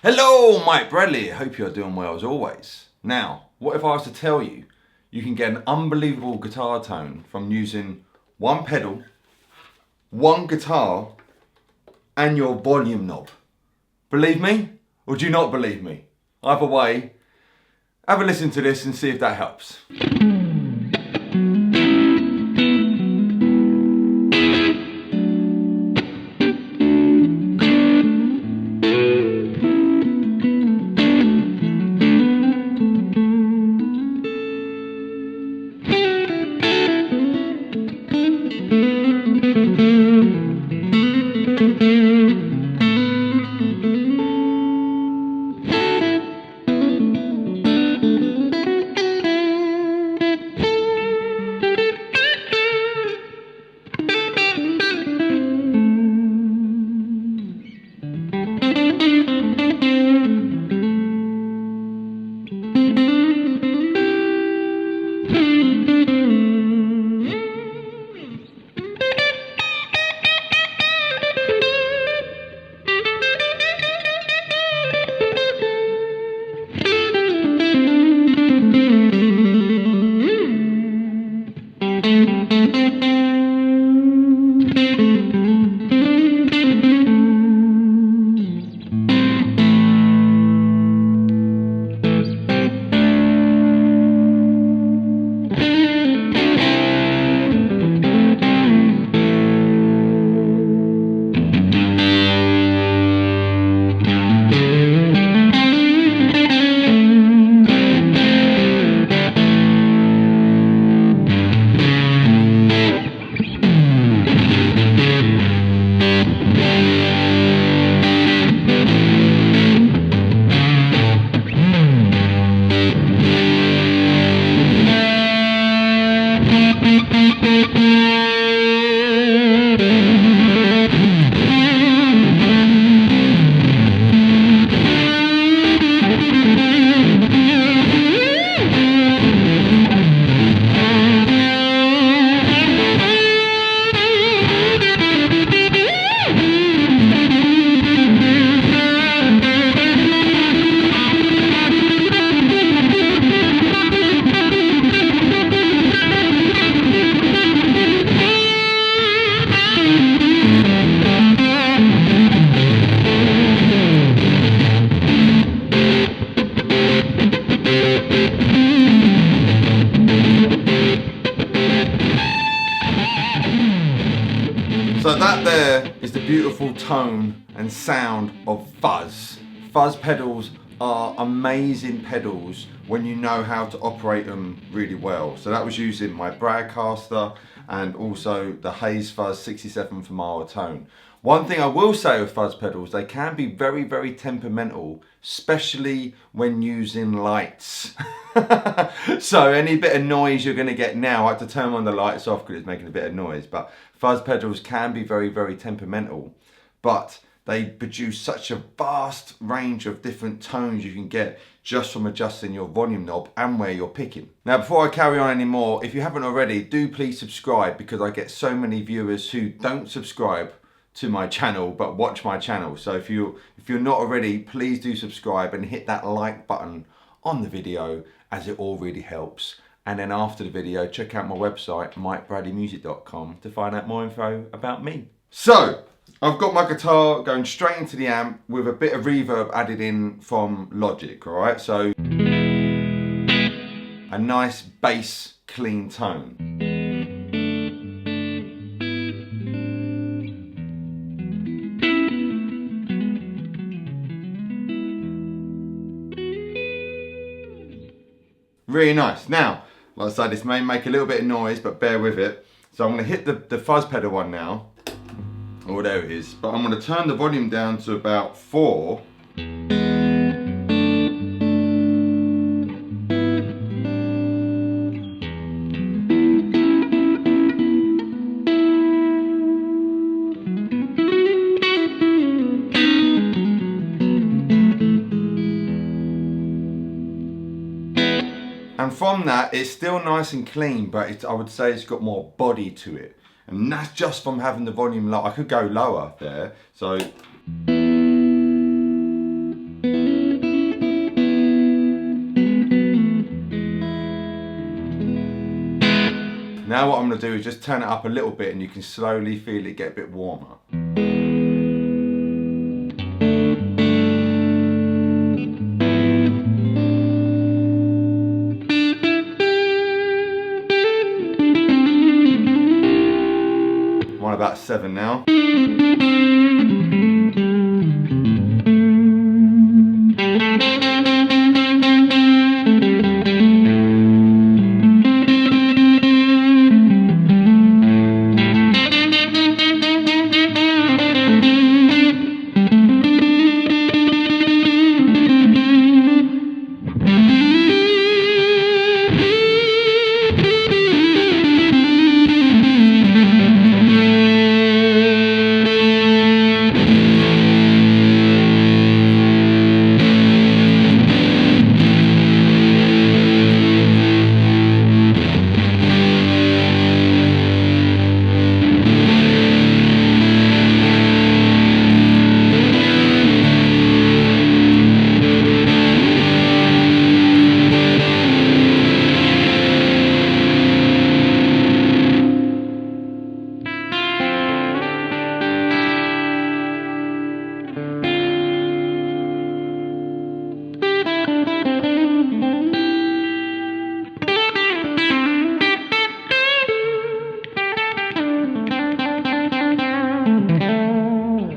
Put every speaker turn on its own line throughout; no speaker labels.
Hello, Mike Bradley. Hope you're doing well as always. Now, what if I was to tell you you can get an unbelievable guitar tone from using one pedal, one guitar, and your volume knob? Believe me, or do you not believe me? Either way, have a listen to this and see if that helps. So that there is the beautiful tone and sound of fuzz. Fuzz pedals are amazing pedals when you know how to operate them really well. So that was using my Bradcaster and also the Hayes Fuzz 67 for mile tone. One thing I will say with fuzz pedals, they can be very, very temperamental, especially when using lights. So any bit of noise you're going to get now, I have to turn on the lights off because it's making a bit of noise, but fuzz pedals can be very, very temperamental, but they produce such a vast range of different tones you can get just from adjusting your volume knob and where you're picking. Now, before I carry on anymore, if you haven't already, do please subscribe, because I get so many viewers who don't subscribe to my channel but watch my channel. So if you're not already, please do subscribe and hit that like button on the video, as it all really helps. And then after the video, check out my website, mikebradleymusic.com, to find out more info about me. So I've got my guitar going straight into the amp with a bit of reverb added in from Logic, all right? So a nice bass clean tone. Really nice. Now, like I said, this may make a little bit of noise, but bear with it. So I'm going to hit the fuzz pedal one now. Oh, there it is. But I'm going to turn the volume down to about 4. And from that, it's still nice and clean, but I would say it's got more body to it. And that's just from having the volume low. I could go lower there. So Now what I'm going to do is just turn it up a little bit and you can slowly feel it get a bit warmer. I'm on about 7 now.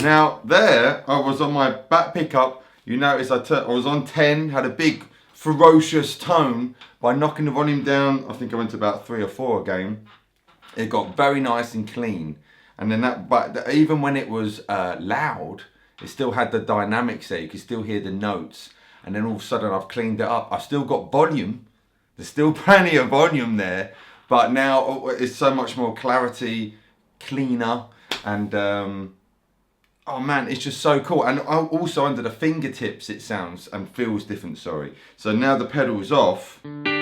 Now there, I was on my back pickup. You notice I was on 10, had a big ferocious tone. By knocking the volume down, I think I went to about 3 or 4 again. It got very nice and clean. And then but even when it was loud, it still had the dynamics there. You could still hear the notes. And then all of a sudden I've cleaned it up. I've still got volume. There's still plenty of volume there. But now it's so much more clarity, cleaner, and oh man, it's just so cool. And also under the fingertips it sounds and feels different, sorry. So now the pedal's off. Now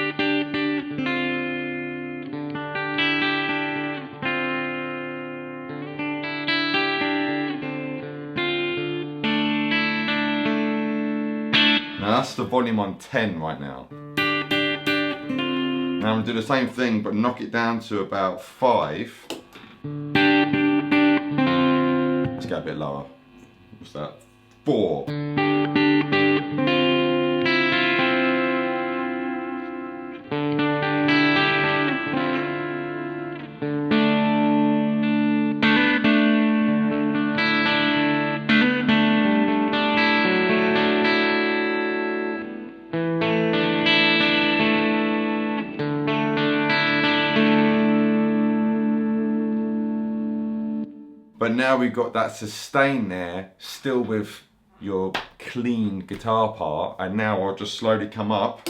that's the volume on 10 right now. Now I'm going to do the same thing but knock it down to about 5. Let's go a bit lower. What's that? 4. But now we've got that sustain there, still with your clean guitar part, and now I'll just slowly come up.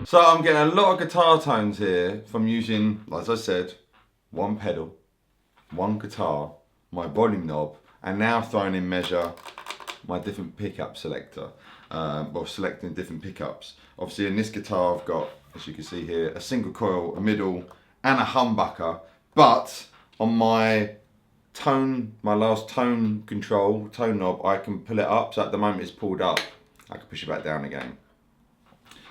So I'm getting a lot of guitar tones here from using, as I said, one pedal, one guitar, my volume knob, and now throwing in measure my different pickup selector, or selecting different pickups. Obviously in this guitar I've got, as you can see here, a single coil, a middle, and a humbucker, but on my tone, my last tone control, tone knob, I can pull it up, so at the moment it's pulled up. I can push it back down again.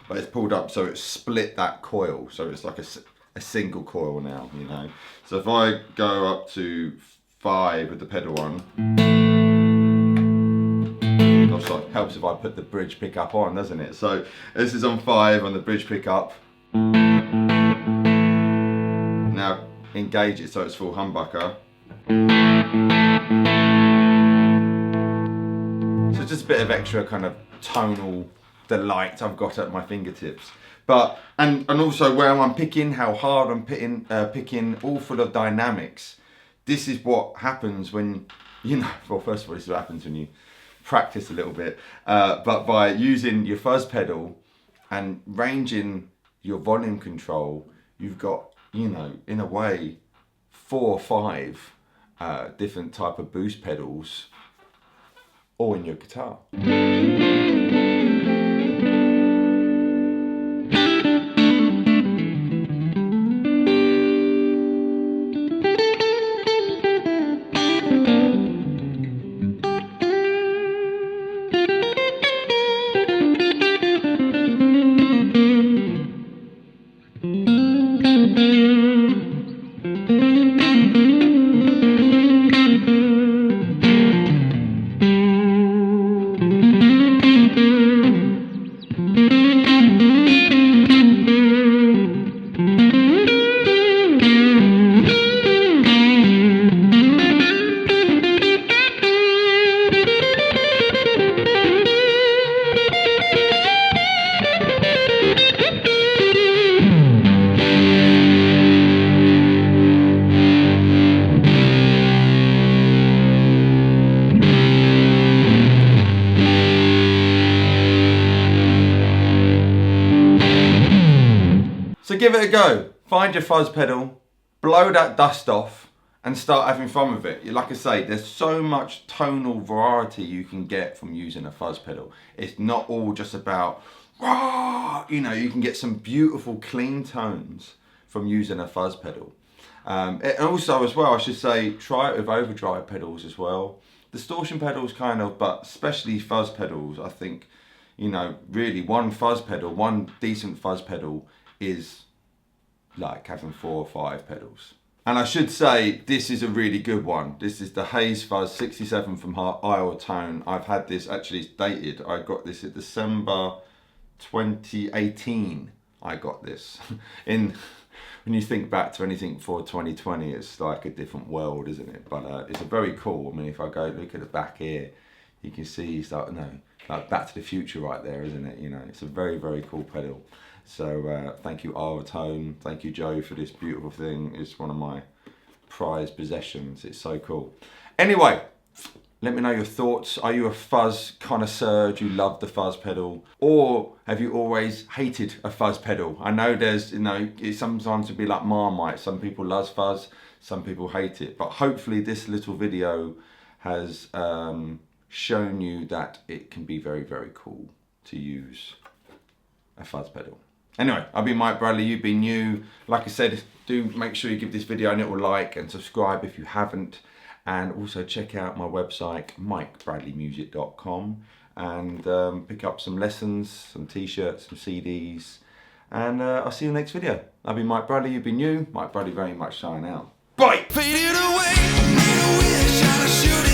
But it's pulled up, so it's split that coil, so it's like a single coil now, you know. So if I go up to 5 with the pedal on, also helps if I put the bridge pickup on, doesn't it? So this is on 5 on the bridge pickup. Now engage it so it's full humbucker. So just a bit of extra kind of tonal delight I've got at my fingertips. But and also where I'm picking, how hard I'm picking, all full of dynamics. This is what happens when, you know, well, first of all, this is what happens when you practice a little bit, but by using your fuzz pedal and ranging your volume control, you've got, you know, in a way, 4 or 5 different type of boost pedals all in your guitar. So give it a go. Find your fuzz pedal, blow that dust off, and start having fun with it. Like I say, there's so much tonal variety you can get from using a fuzz pedal. It's not all just about, you know, you can get some beautiful clean tones from using a fuzz pedal. And also as well, I should say, try it with overdrive pedals as well. Distortion pedals kind of, but especially fuzz pedals, I think, you know, really one fuzz pedal, one decent fuzz pedal is like having 4 or 5 pedals. And I should say, this is a really good one. This is the Haze Fuzz 67 from Isle Tone. I've had this, actually it's dated. I got this in December 2018. I got this. When you think back to anything before 2020, it's like a different world, isn't it? But it's a very cool. I mean, if I go look at the back here, you can see it's like, like Back to the Future right there, isn't it? You know, it's a very, very cool pedal. So thank you, Isle Tone. Thank you, Joe, for this beautiful thing. It's one of my prized possessions. It's so cool. Anyway, let me know your thoughts. Are you a fuzz connoisseur? Do you love the fuzz pedal? Or have you always hated a fuzz pedal? I know there's, you know, it sometimes would be like Marmite. Some people love fuzz, some people hate it. But hopefully this little video has shown you that it can be very, very cool to use a fuzz pedal. Anyway, I've been Mike Bradley, you've been new. Like I said, do make sure you give this video a little like and subscribe if you haven't. And also check out my website, mikebradleymusic.com, and pick up some lessons, some t-shirts, some CDs. And I'll see you in the next video. I've been Mike Bradley, you've been new. Mike Bradley very much signing out. Bye! Faded away, made a wish, I should